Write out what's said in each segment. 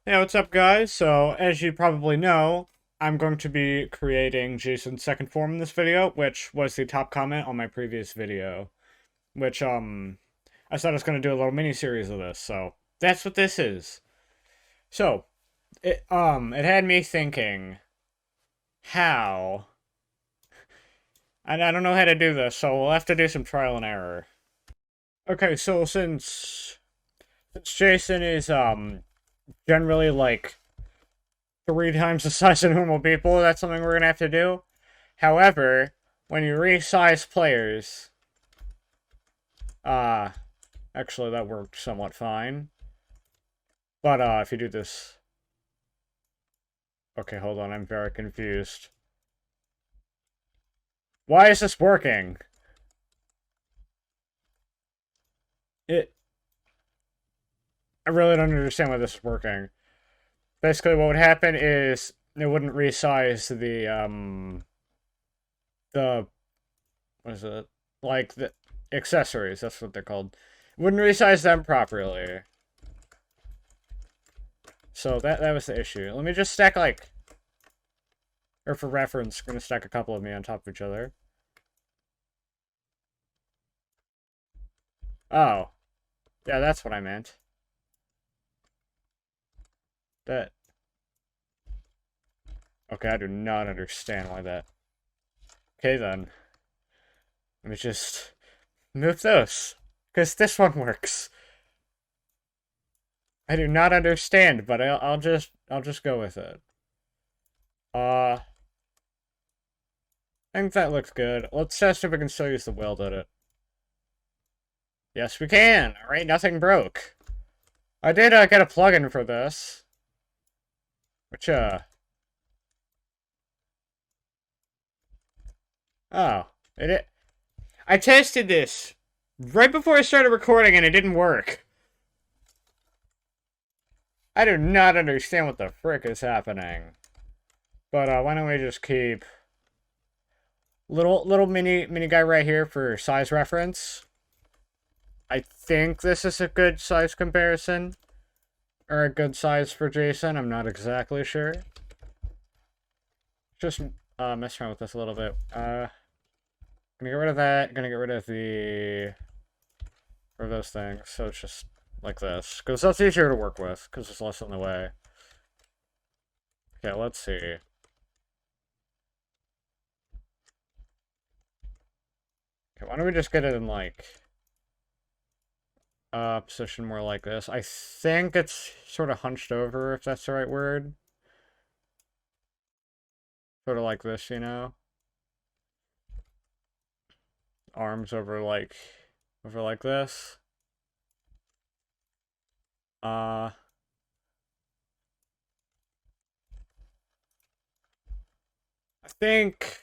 Hey, what's up, guys? So, as you probably know, I'm going to be creating Jason's second form in this video, which was the top comment on my previous video. Which, I said I was going to do a little mini-series of this, so that's what this is. So, it had me thinking, how? And I don't know how to do this, so we'll have to do some trial and error. Okay, so since Jason is, generally, like, 3 times the size of normal people, that's something we're gonna have to do. However, when you resize players, uh, actually that worked somewhat fine. But, if you do this... Okay, hold on, I'm very confused. Why is this working? I really don't understand why this is working. Basically, what would happen is it wouldn't resize the, what is it? Like, the accessories, that's what they're called. It wouldn't resize them properly. So that was the issue. Let me just stack, like... Or for reference, I'm gonna stack a couple of me on top of each other. Oh. Yeah, that's what I meant. That... Okay, I do not understand why that... Okay, then. Let me just... move those. Because this one works. I do not understand, but I'll just go with it. I think that looks good. Let's test if we can still use the weld at it. Yes, we can! Alright, nothing broke. I did get a plugin for this. Which, Oh. I tested this right before I started recording and it didn't work. I do not understand what the frick is happening. But, why don't we just keep... Little mini guy right here for size reference. I think this is a good size comparison. Or a good size for Jason, I'm not exactly sure. Just mess around with this a little bit. Gonna get rid of that, gonna get rid of those things, so it's just like this. Because that's easier to work with, because it's less in the way. Okay, let's see. Okay, why don't we just get it in, like... position more like this. I think it's sort of hunched over, if that's the right word. Sort of like this, you know? Arms over like this. I think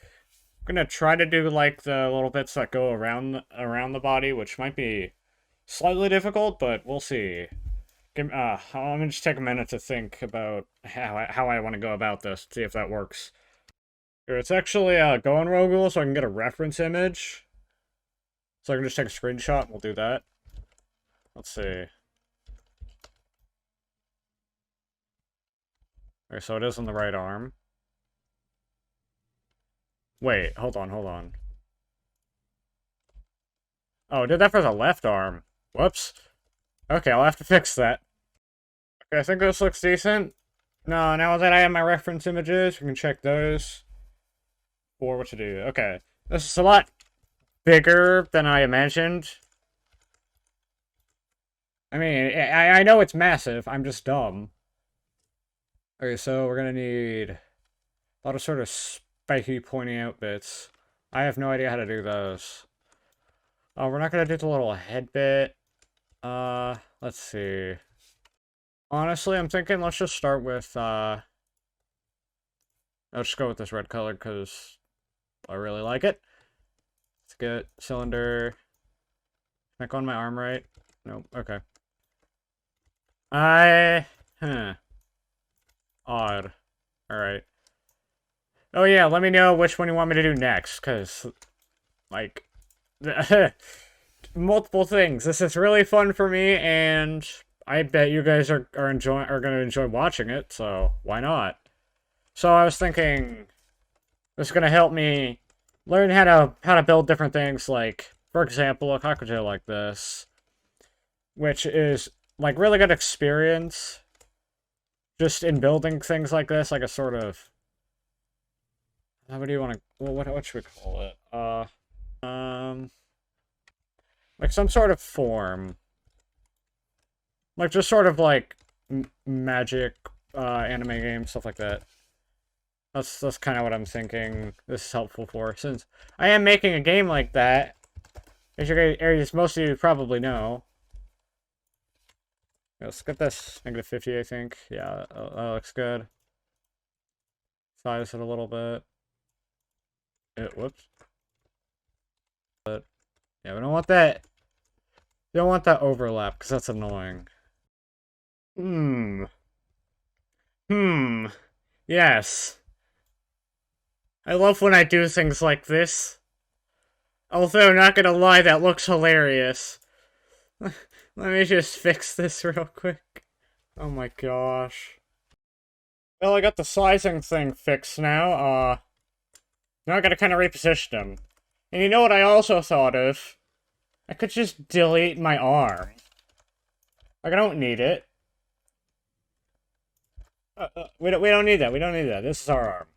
I'm gonna try to do like the little bits that go around the body, which might be slightly difficult, but we'll see. I'm gonna just take a minute to think about how I want to go about this, see if that works. Here, it's actually going Rogul, so I can get a reference image. So I can just take a screenshot, and we'll do that. Let's see. Okay, so it is on the right arm. Wait, hold on. Oh, I did that for the left arm. Whoops. Okay, I'll have to fix that. Okay, I think this looks decent. Now that I have my reference images, we can check those for what to do. Okay, this is a lot bigger than I imagined. I mean, I know it's massive, I'm just dumb. Okay, so we're gonna need a lot of sort of spiky, pointy out bits. I have no idea how to do those. Oh, we're not gonna do the little head bit. Let's see. Honestly, I'm thinking let's just start with, let's just go with this red color, because I really like it. Let's get cylinder. Can I go on my arm right? Nope, okay. Odd. Alright. Oh yeah, let me know which one you want me to do next, because, like, multiple things. This is really fun for me, and I bet you guys are gonna enjoy watching it, so why not? So I was thinking this is gonna help me learn how to build different things, like, for example, a cockatiel like this, which is like really good experience just in building things like this, like a sort of, what do you want to, well, what should we call it? Like some sort of form, like just sort of like magic, anime game, stuff like that. That's kind of what I'm thinking this is helpful for, since I am making a game like that, as most of you probably know. Let's get this -50, I think. Yeah, that looks good. Size it a little bit. Whoops. But yeah, we don't want that. We don't want that overlap because that's annoying. Yes. I love when I do things like this. Although, not gonna lie, that looks hilarious. Let me just fix this real quick. Oh my gosh. Well, I got the sizing thing fixed now. Now I gotta kind of reposition them. And you know what I also thought of? I could just delete my arm. Like, I don't need it. We don't need that. We don't need that. This is our arm.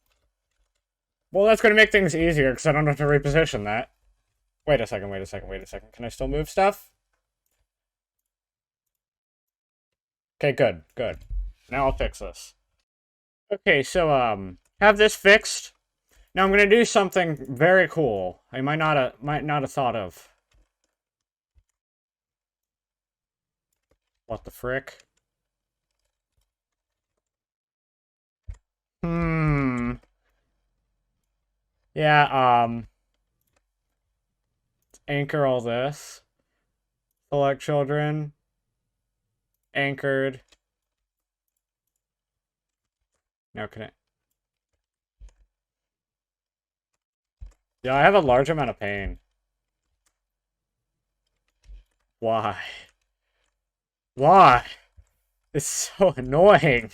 Well, that's gonna make things easier, because I don't have to reposition that. Wait a second, wait a second, wait a second. Can I still move stuff? Okay, good, good. Now I'll fix this. Okay, so, have this fixed. Now I'm gonna do something very cool. I might not have thought of. What the frick? Yeah, anchor all this. Select children. Anchored. Now can I... Yeah, I have a large amount of pain. Why? Why? It's so annoying.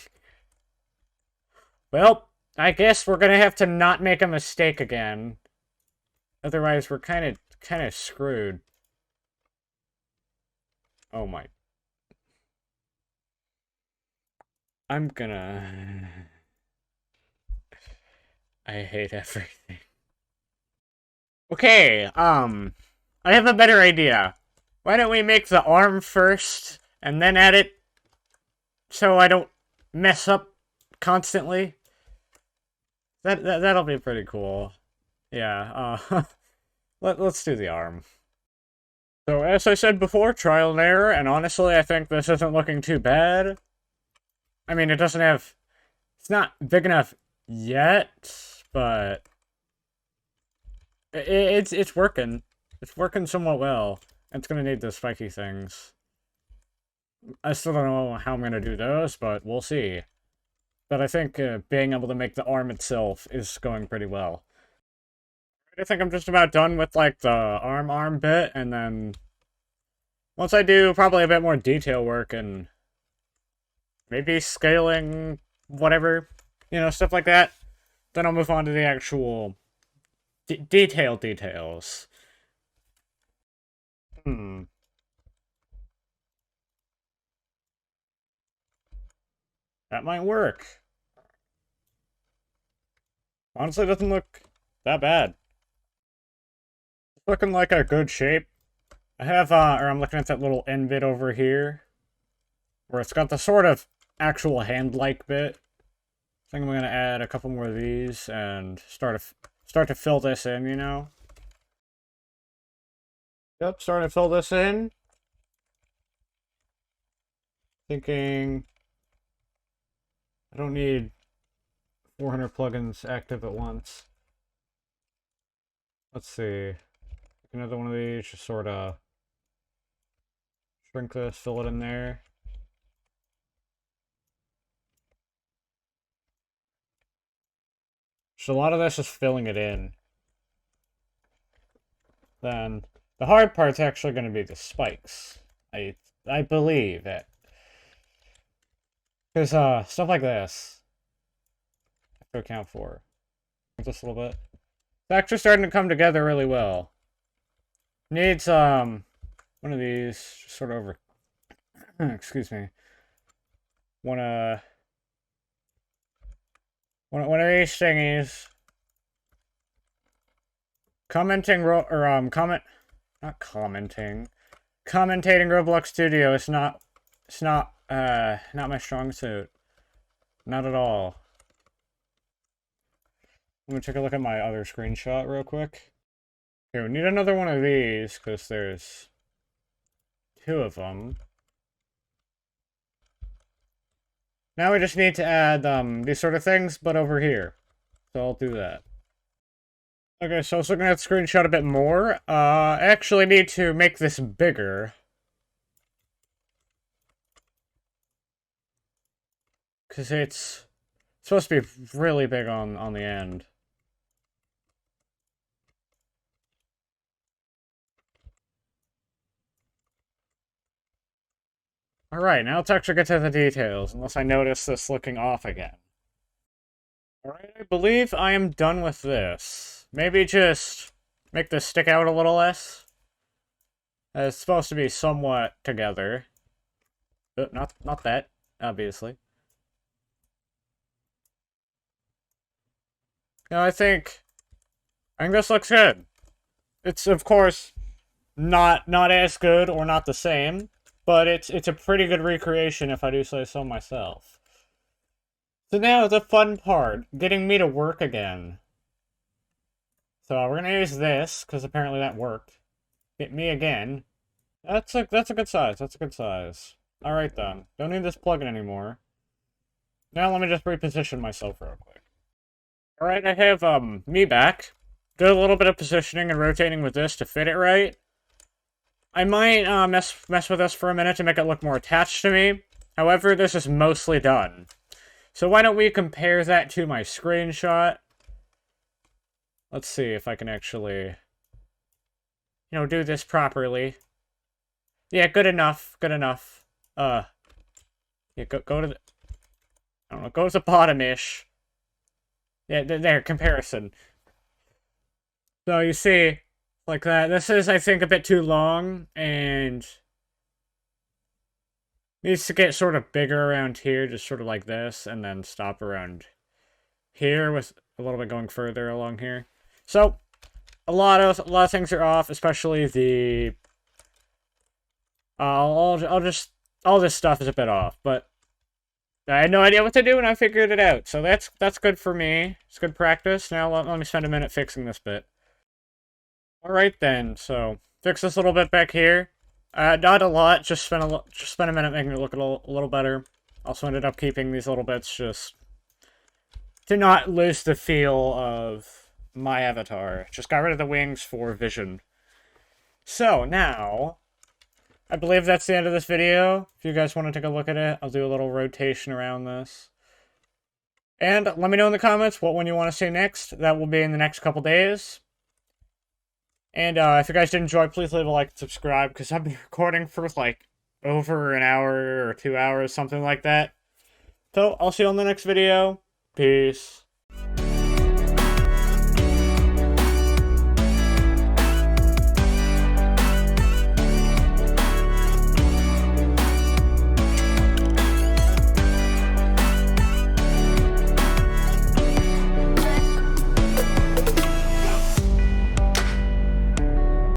Well, I guess we're gonna have to not make a mistake again. Otherwise, we're kind of screwed. Oh my. I'm gonna... I hate everything. Okay, I have a better idea. Why don't we make the arm first, and then add it so I don't mess up constantly? That'll be pretty cool. Yeah, let's do the arm. So, as I said before, trial and error, and honestly, I think this isn't looking too bad. I mean, it doesn't have... It's not big enough yet, but... It's working. It's working somewhat well. It's gonna need the spiky things. I still don't know how I'm gonna do those, but we'll see. But I think being able to make the arm itself is going pretty well. I think I'm just about done with, like, the arm bit, and then... Once I do probably a bit more detail work and... maybe scaling, whatever, you know, stuff like that, then I'll move on to the actual... details. That might work. Honestly, it doesn't look that bad. It's looking like a good shape. I have, or I'm looking at that little end bit over here, where it's got the sort of actual hand-like bit. I think I'm gonna add a couple more of these and start to fill this in, you know? Yep, starting to fill this in. Thinking I don't need 400 plugins active at once. Let's see. Another one of these, just sort of shrink this, fill it in there. So a lot of this is filling it in. Then the hard part's actually going to be the spikes. I believe it. Because, stuff like this, I have to account for. Just a little bit. It's actually starting to come together really well. Needs, one of these, just sort of over, excuse me. One of these thingies. Commentating Roblox Studio is not my strong suit. Not at all. Let me take a look at my other screenshot real quick. Okay, we need another one of these, because there's 2 of them. Now we just need to add, these sort of things, but over here. So I'll do that. Okay, so I was looking at the screenshot a bit more. I actually need to make this bigger. Because it's supposed to be really big on the end. Alright, now let's actually get to the details, unless I notice this looking off again. Alright, I believe I am done with this. Maybe just make this stick out a little less. It's supposed to be somewhat together. Not that, obviously. No, I think this looks good. It's, of course, not as good or not the same, but it's a pretty good recreation if I do say so myself. So now the fun part, getting me to work again. So we're gonna use this, because apparently that worked. Get me again. That's a good size, that's a good size. Alright then, don't need this plugin anymore. Now let me just reposition myself real quick. Alright, I have, me back. Did a little bit of positioning and rotating with this to fit it right. I might, mess with this for a minute to make it look more attached to me. However, this is mostly done. So why don't we compare that to my screenshot? Let's see if I can actually, do this properly. Yeah, good enough, good enough. Yeah, go to the, I don't know, go to the bottom-ish. Yeah, there, comparison. So you see, like that. This is, I think, a bit too long, and needs to get sort of bigger around here, just sort of like this, and then stop around here with a little bit going further along here. So, a lot of things are off, especially the all this stuff is a bit off, but I had no idea what to do, and I figured it out. So that's good for me. It's good practice. Now let me spend a minute fixing this bit. Alright then, so fix this little bit back here. Not a lot, just spend a minute making it look a little better. Also ended up keeping these little bits just to not lose the feel of my avatar. Just got rid of the wings for vision. So now, I believe that's the end of this video. If you guys want to take a look at it, I'll do a little rotation around this. And let me know in the comments what one you want to see next. That will be in the next couple days. And if you guys did enjoy, please leave a like and subscribe, because I've been recording for like over an hour or 2 hours, something like that. So, I'll see you on the next video. Peace.